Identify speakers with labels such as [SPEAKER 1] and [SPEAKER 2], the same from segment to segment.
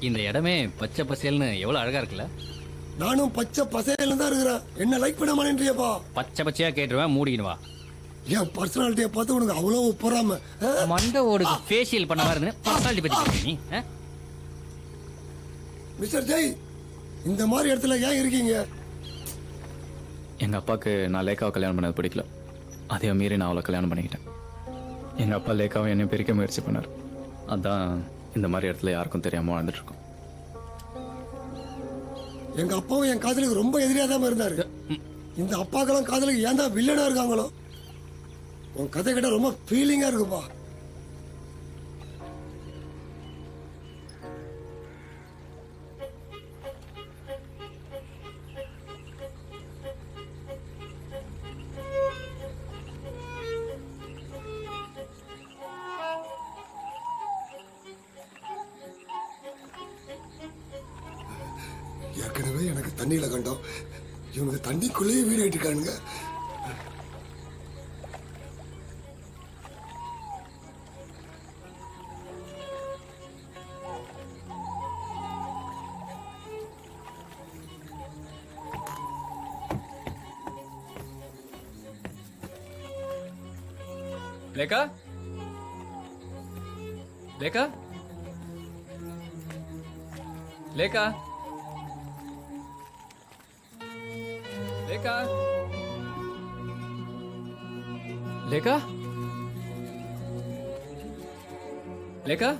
[SPEAKER 1] இந்த இடமே பச்சை பசேல்னு எவ்வளவு அழகா இருக்குல்ல.
[SPEAKER 2] நானும் பச்சை பசையில தான் இருக்கிறேன். என்ன லைக் பண்ண மாட்டேன்றியப்பா?
[SPEAKER 1] பச்சை பச்சையா கேட்டுருவேன், மூடிக்கினு வா.
[SPEAKER 2] என் பர்சனாலிட்டியை பார்த்து உனக்கு அவ்வளோ பொறாம.
[SPEAKER 1] மண்டை ஓடுக்கு ஃபேஷியல் பண்ண மாதிரி பர்சனாலிட்டி பத்தி பேசுற நீ.
[SPEAKER 2] மிஸ்டர் ஜெய், இந்த மாதிரி இடத்துல ஏன் இருக்கீங்க?
[SPEAKER 3] எங்க அப்பாவுக்கு நான் லேக்காவை கல்யாணம் பண்ணது பிடிக்கல. அதே மீறி நான் அவளை கல்யாணம் பண்ணிக்கிட்டேன். எங்க அப்பா லேக்காவை என்னை பிரிக்க முயற்சி பண்ணார். அதான் இந்த மாதிரி இடத்துல யாருக்கும் தெரியாம வாழ்ந்துட்டு இருக்கோம்.
[SPEAKER 2] எங்க அப்பாவும் என் காதலுக்கு ரொம்ப எதிரியா தான் இருந்தாரு. இந்த அப்பாக்கெல்லாம் காதலுக்கு ஏன் தான் வில்லனா இருக்காங்களோ? உன் கதை கிட்ட ரொம்ப ஃபீலிங்கா இருக்குப்பா. ஏற்கனவே எனக்கு தண்ணியில கண்டோம். இவனுக்கு தண்ணிக்குள்ளேயே வீடு கட்டிருக்கானுங்க.
[SPEAKER 3] லேக்கா, லேக்கா, லேக்கா, லேக்கா, லேக்கா, லேக்கா.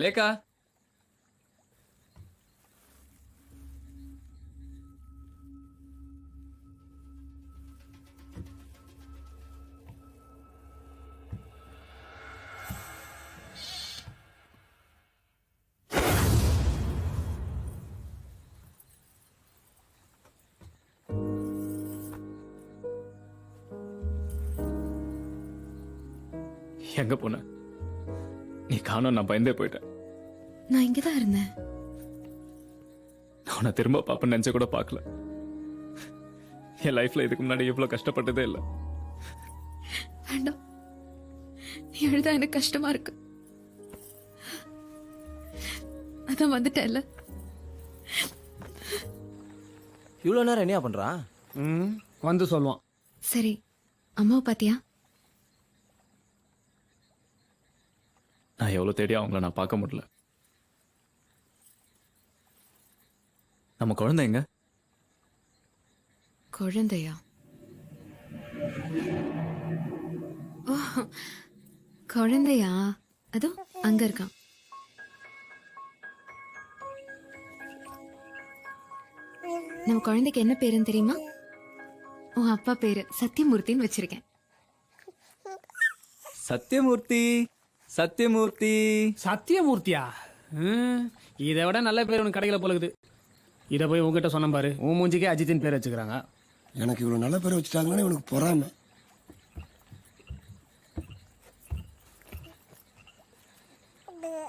[SPEAKER 3] லேக்கா. எங்க போன? நீ காணோம், நான் பயந்தே போயிட்டேன்.
[SPEAKER 4] நான் இங்கதான் இருந்தேன்.
[SPEAKER 3] நான் உன்னை திரும்ப பாப்பேன்னு நினைச்ச கூட பார்க்கல. என் லைஃப்ல இதுக்கு முன்னாடி இவ்வளவு கஷ்டப்பட்டதே இல்லை.
[SPEAKER 4] வேண்டாம், நீ எழுதா எனக்கு கஷ்டமா இருக்கு. அதான் வந்துட்டேன்ல.
[SPEAKER 5] இவ்வளோ நேரம் என்ன பண்றான்?
[SPEAKER 6] வந்து சொல்லுவான்.
[SPEAKER 4] சரி, அம்மாவை பாத்தியா?
[SPEAKER 3] நான் எவ்வளவு தேடி அவங்கள நான் பார்க்க முடியல. நம்ம குழந்தை எங்க?
[SPEAKER 4] குழந்தையா? ஓ, குழந்தையா? அதோ அங்க இருக்கான். நம்ம குழந்தைக்கு என்ன பேருன்னு தெரியுமா? உன் அப்பா பேரு சத்தியமூர்த்தின்னு வச்சிருக்கேன்.
[SPEAKER 3] சத்தியமூர்த்தி, சத்தியமூர்த்தி.
[SPEAKER 6] சத்தியமூர்த்தியா? இதை விட நல்ல பேர் உனக்கு கிடைக்கல போலக்குது. இதை போய் உங்ககிட்ட சொன்ன பாரு, உன் மூஞ்சிக்கே அஜித்தின் பேர் வச்சுக்கிறாங்க.
[SPEAKER 2] எனக்கு இவ்வளவு நல்ல பேர் வச்சுட்டாங்கன்னு இவனுக்கு பொறாம.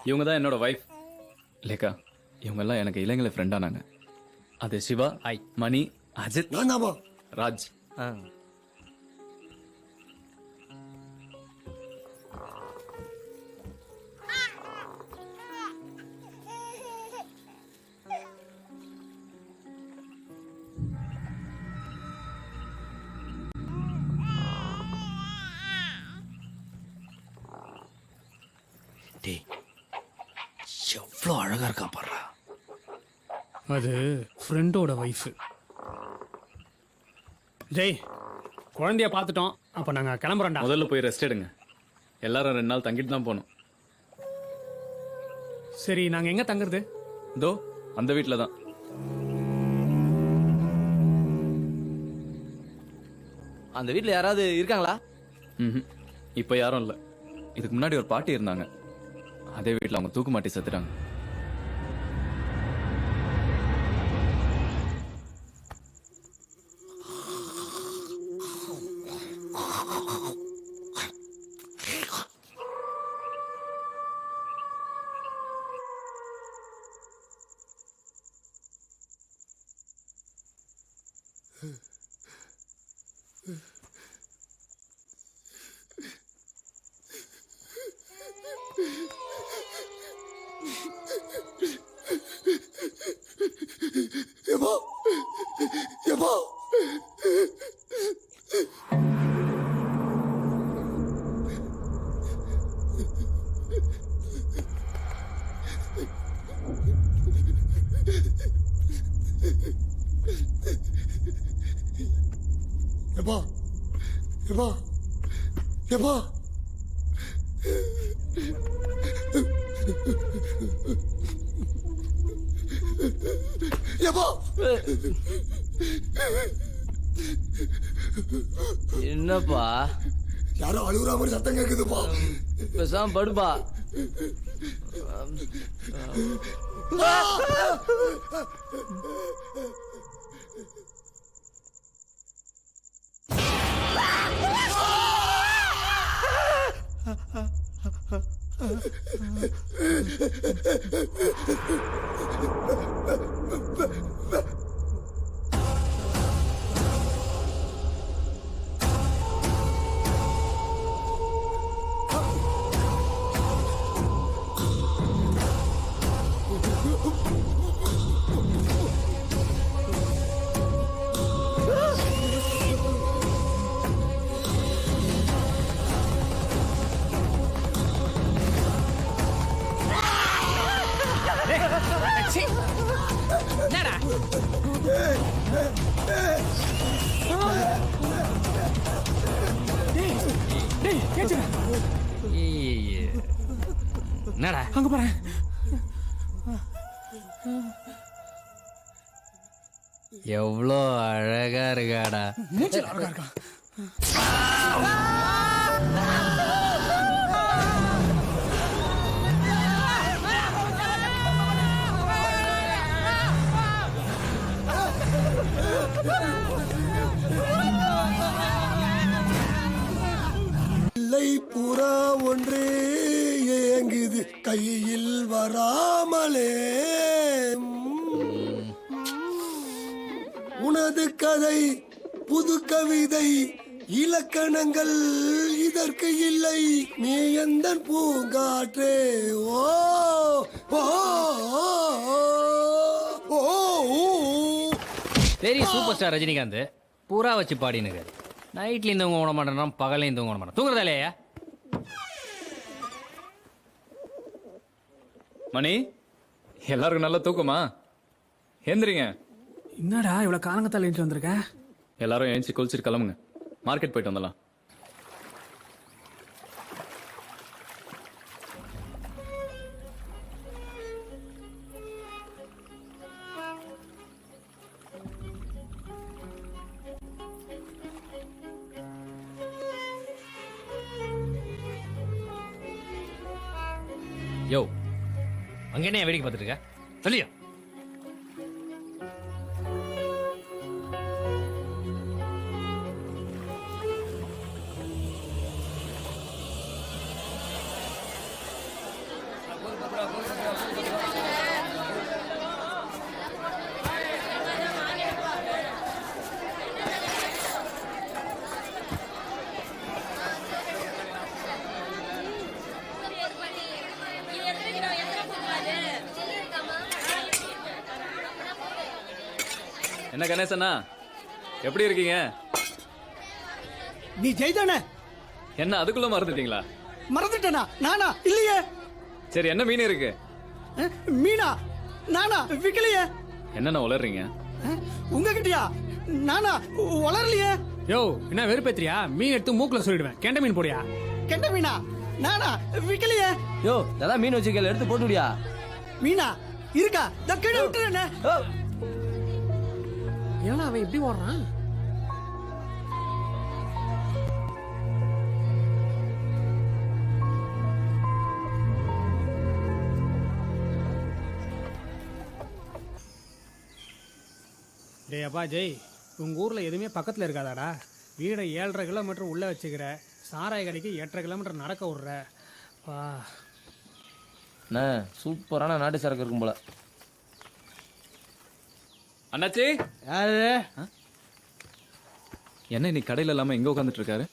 [SPEAKER 3] இவங்க தான் என்னோட வைஃப் லேக்கா. இவங்க எல்லாம் எனக்கு இளைஞர் ஃப்ரெண்டானாங்க. அது சிவா, மணி, அஜித்,
[SPEAKER 2] நான் தான்ப்பா.
[SPEAKER 3] ராஜ்.
[SPEAKER 5] எவ்வளோ அழகா இருக்கான் பாடுறா.
[SPEAKER 6] அது ஃப்ரெண்டோட ஒய்ஃபு. ஜெய், குழந்தைய பார்த்துட்டோம். அப்போ நாங்கள் கிளம்புறோம்டா.
[SPEAKER 3] முதல்ல போய் ரெஸ்ட் எடுங்க. எல்லாரும் 2 நாள் தங்கிட்டு தான் போகணும்.
[SPEAKER 6] சரி, நாங்கள் எங்கே தங்குறது?
[SPEAKER 3] இதோ அந்த வீட்டில் தான்.
[SPEAKER 5] அந்த வீட்டில் யாராவது இருக்காங்களா?
[SPEAKER 3] இப்போ யாரும் இல்லை. இதுக்கு முன்னாடி ஒரு பாட்டி இருந்தாங்க. அதே வீட்டில் அவங்க தூக்கு மாட்டி செத்துட்டாங்க.
[SPEAKER 2] எப்பா எப்பா எப்பா எப்பா எப்பா எப்பா
[SPEAKER 5] என்னப்பா
[SPEAKER 2] யாரோ அழுகுற மாதிரி சத்தம் கேக்குதுப்பா.
[SPEAKER 5] பேசாம படுப்பா.
[SPEAKER 1] என்னடா என்னடா
[SPEAKER 6] அங்க பாரு.
[SPEAKER 1] எவ்வளோ அழகா இருக்காடா.
[SPEAKER 6] மூச்சில் அழகா இருக்கா.
[SPEAKER 2] இல்லை புறா ஒன்று ஏங்குது கையில் வராமலே. உனது கதை புது கவிதை இலக்கணங்கள் இதற்கு இல்லை. நீ எந்த பூங்காற்றே. ஓ ஓ ஓ
[SPEAKER 1] பெரிய சூப்பர் ஸ்டார் ரஜினிகாந்த் பூரா வச்சு பாடினுங்க. நைட்லேயும் தூங்க விட மாட்டேன், பகலையும் தூங்க விட மாட்டேன். தூங்குறதா இல்லையா?
[SPEAKER 3] மணி, எல்லாருக்கும் நல்ல தூக்கமா? ஏந்திரிங்க.
[SPEAKER 6] என்னடா இவ்வளவு காலங்கத்தால் எழுந்து வந்திருக்க?
[SPEAKER 3] எல்லாரும் எழுந்துச்சு குளிச்சுட்டு கிளம்புங்க. மார்க்கெட் போயிட்டு வந்துடலாம்.
[SPEAKER 1] யோ, அங்க என்ன வேடிக்கை பார்த்துட்டு இருக்க? சொல்லியா?
[SPEAKER 3] என்ன கணேசண்ணா, எப்படி இருக்கீங்க?
[SPEAKER 7] நீ ஜெய்தானே?
[SPEAKER 3] என்ன அதுக்குள்ள மறந்துட்டீங்களா?
[SPEAKER 7] மறந்துட்டேனா? நானா? இல்லையே.
[SPEAKER 3] சரி, என்ன மீன் இருக்கு?
[SPEAKER 7] மீனா? நானா? விக்கலையே.
[SPEAKER 3] என்னண்ணா உளறீங்க?
[SPEAKER 7] உங்ககிட்டயா? நானா? வளரலையே.
[SPEAKER 6] யோ, என்ன வெறுப்பேத்திரியா? மீன் எடுத்து மூக்குல சொல்லிடுவேன். கெண்ட மீன் போடியா?
[SPEAKER 7] கெண்ட மீனா? நானா? விக்கலையே.
[SPEAKER 5] யோ, அதான் மீன் வச்சுக்கல, எடுத்து போட்டுடியா.
[SPEAKER 7] மீனா இருக்கா? கீழே விட்டுறேனே.
[SPEAKER 6] ஏன்னா அவன் எப்படி ஓடுறான்? டேய் அப்பா ஜெய், உங்க ஊர்ல எதுவுமே பக்கத்துல இருக்காதாடா? வீடை 7.5 கிலோமீட்டர் உள்ள வச்சுக்கிற, சாராய கடைக்கு 8.5 கிலோமீட்டர் நடக்க விடுற. வா,
[SPEAKER 5] அண்ணா சூப்பரான நாட்டு சரக்கு இருக்கும் போல.
[SPEAKER 3] அண்ணாச்சி,
[SPEAKER 7] யாரு?
[SPEAKER 3] என்ன இன்னைக்கு கடையில் இல்லாமல் எங்கே உட்காந்துட்டு இருக்காரு?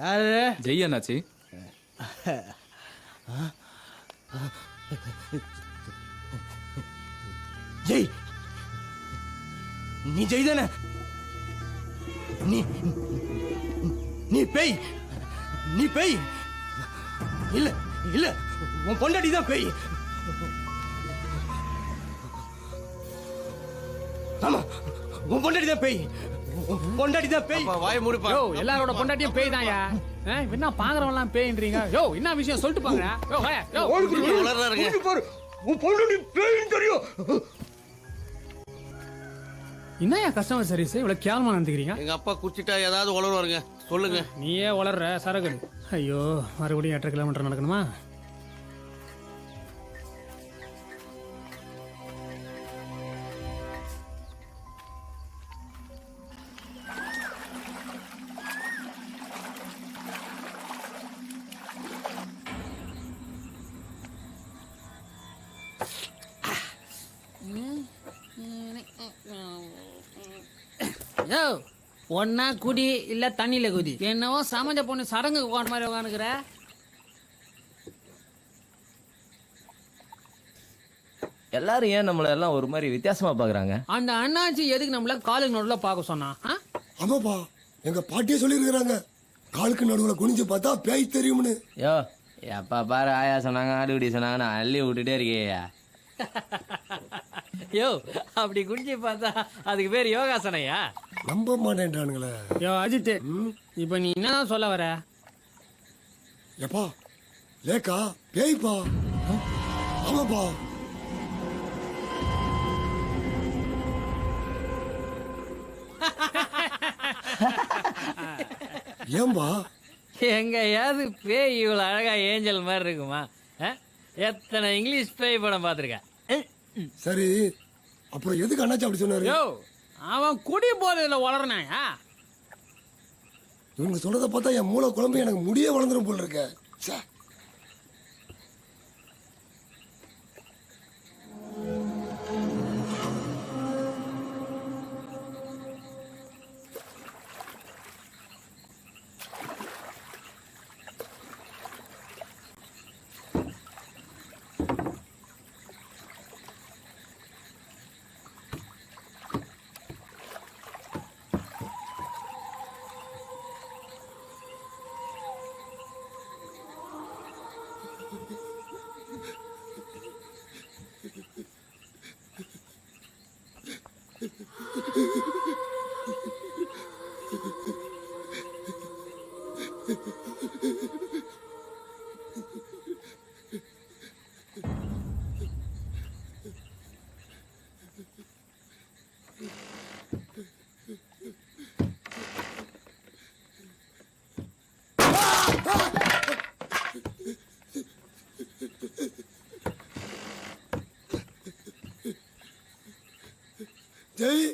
[SPEAKER 7] யாரு?
[SPEAKER 3] ஜெய் என்னாச்சு?
[SPEAKER 7] ஜெய், நீ ஜெய் தானே? நீ நீ பேய், நீ பேய். இல்ல இல்ல, உன் பொண்டாட்டி தான் பேய். ஆமா, உன் பொண்டாட்டி தான் பேய். பொண்டாட்டி தான் பேய்.
[SPEAKER 5] வாய மூடிப்பா.
[SPEAKER 6] யோ எல்லாரோட பொண்டாட்டியும் பேய் தான்யா. என்ன பாக்குறவன்லாம் பேய்ன்றீங்க? யோ என்ன விஷயம் சொல்லிட்டு பாங்க. யோ வாயா, யோ
[SPEAKER 5] வளர்றாருங்க.
[SPEAKER 2] உன் பொண்ணுடி பேயின்னு தெரியும்.
[SPEAKER 6] என்னயா கஸ்டமர் சர்வீஸ் இவ்வளவு கேவலமா நடந்துக்கிறீங்க?
[SPEAKER 5] எங்க அப்பா குடிச்சிட்டா ஏதாவது உளருவாருங்க. சொல்லுங்க.
[SPEAKER 6] நீயே வளர்ற சரகு. ஐயோ மறுபடியும் 8 கிலோமீட்டர் நடக்கணுமா?
[SPEAKER 8] யோ ஒன்னா குடி இல்ல தண்ணியில குதி. என்னவோ சமைஞ்ச பொண்ணு சடங்கு உட்காந்து மாதிரி உட்காந்துக்கிற.
[SPEAKER 5] எல்லாரும் ஏன் நம்மள எல்லாம் ஒரு மாதிரி வித்தியாசமா பாக்குறாங்க?
[SPEAKER 8] அந்த அண்ணாச்சி எதுக்கு நம்மள காலுக்கு நடுவில் பார்க்க சொன்னா?
[SPEAKER 2] ஆமாப்பா, எங்க பாட்டியே சொல்லியிருக்கிறாங்க, காலுக்கு நடுவுல குனிஞ்சு பார்த்தா பேய் தெரியும்னு.
[SPEAKER 5] யோ எப்ப பாரு ஆயா சொன்னாங்க ஆடுகுடி சொன்னாங்க, நான் அள்ளி விட்டுட்டே இருக்கேயா.
[SPEAKER 1] யோ அப்படி குடிச்சு பார்த்தா அதுக்கு பேர் யோகாசனையா?
[SPEAKER 2] நம்ப மாட்டேன்றானுங்களே.
[SPEAKER 6] யோ அஜித், இப்ப நீ என்னதான் சொல்ல வர?
[SPEAKER 2] எப்பா லேக்கா பேய்ப்பா. ஆமாப்பா. ஏம்பா?
[SPEAKER 1] எங்கேயாவது பேய் இவ்வளோ அழகா ஏஞ்சல் மாதிரி இருக்குமா? எத்தனை இங்கிலீஷ் பேய் படம் பார்த்துருக்கேன்.
[SPEAKER 2] சரி, அப்புறம் எதுக்கு அண்ணாச்சி அப்படி சொன்னாரு?
[SPEAKER 6] யோ அவன் குடி போதையில வளர்னாயா?
[SPEAKER 2] இவங்க சொல்றத பார்த்தா என் மூளை குழம்பு எனக்கு முடியே வளர்ந்துரும் போல இருக்க. ச்சே. ஜெய்,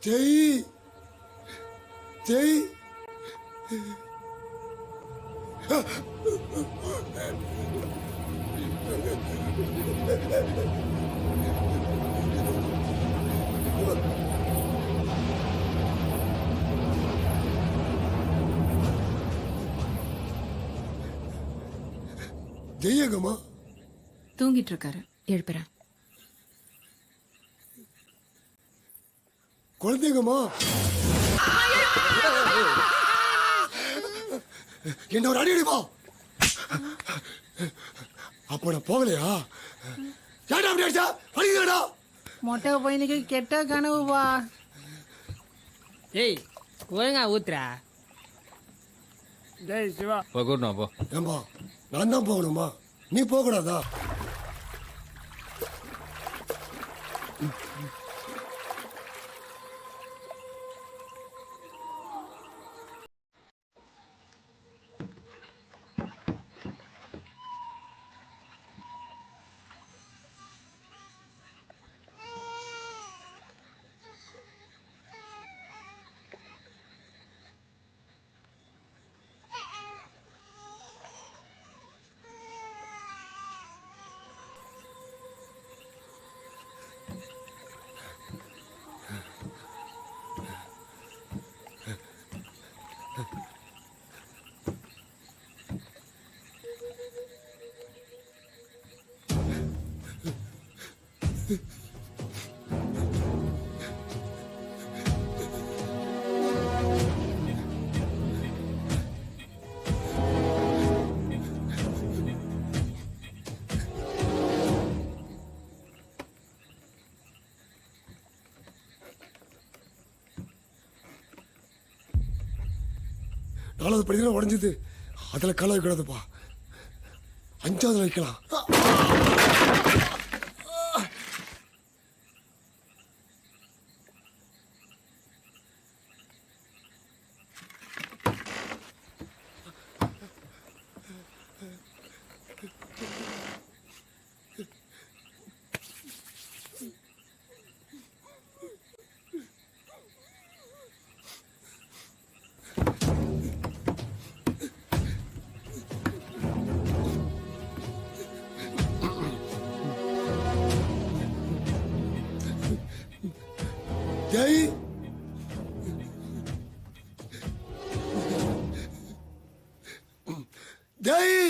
[SPEAKER 2] ஜெய், ஜெய். ஜெயகமா
[SPEAKER 4] தூங்கிட்டு இருக்காரு, எழுப்புறேன்.
[SPEAKER 2] குழந்தைங்கம்மா, என்ன ஒரு அடி அடிப்பா. அப்ப நான் போகலையா? ஏன்டா அப்படி அடிச்சா? அடிக்கடா.
[SPEAKER 8] மொட்டை பையனுக்கு கெட்ட கனவுப்பா.
[SPEAKER 6] ஏய் ஒழுங்கா ஊத்துறா. ஜெய் சிவா.
[SPEAKER 1] போய் கூட்டணும் போ.
[SPEAKER 2] ஏம்பா, நான் தான் போகணுமா? நீ போக கூடாதா? நாலாவது படிக்கிற உடஞ்சது அதில் கால வைக்கூடாதுப்பா, 5ஆவதுல வைக்கலாம். ஜெய், ஜெய்,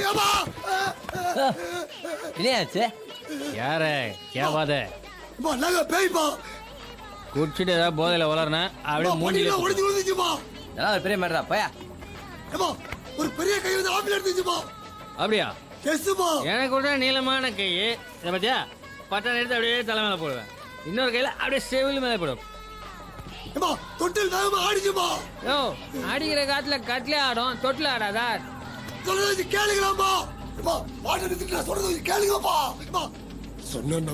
[SPEAKER 2] ஏம்மா!
[SPEAKER 5] என்னையாச்சு?
[SPEAKER 1] யாரு கேவாத
[SPEAKER 2] அம்மா, நாங்க பேய்ப்பா.
[SPEAKER 1] குடிச்சிட்டு ஏதாவது போதையில வளர்னா அப்படியே
[SPEAKER 2] அம்மா,
[SPEAKER 1] மூஞ்சில
[SPEAKER 2] படியில உடைஞ்சு விழுந்துச்சுப்பா.
[SPEAKER 5] இதெல்லாம் ஒரு பெரிய மேட்டரா போயா.
[SPEAKER 2] ஏம்மா, ஒரு பெரிய கை வந்து ஆப்பிள் எடுத்துச்சுப்பா.
[SPEAKER 1] அப்படியா?
[SPEAKER 2] எஸ்மா.
[SPEAKER 1] எனக்கு கூட நீளமான கை, இதை பத்தியா பட்டான எடுத்து அப்படியே தலைமையில போடுவேன், இன்னொரு கையில அப்படியே செவில் மேலே போடுவேன்.
[SPEAKER 2] ஏம்மா, தொட்டில் வேகமா ஆடிச்சுப்பா.
[SPEAKER 8] யோ அடிக்கிற காத்துல கட்லே ஆடும் தொட்டில் ஆடாதா?
[SPEAKER 2] சொல்றது கேளுங்களாம்மா. ஏம்மா, பாட்டு எடுத்துட்டு நான் சொல்றது கேளுங்கப்பா. ஏம்மா, சொன்னா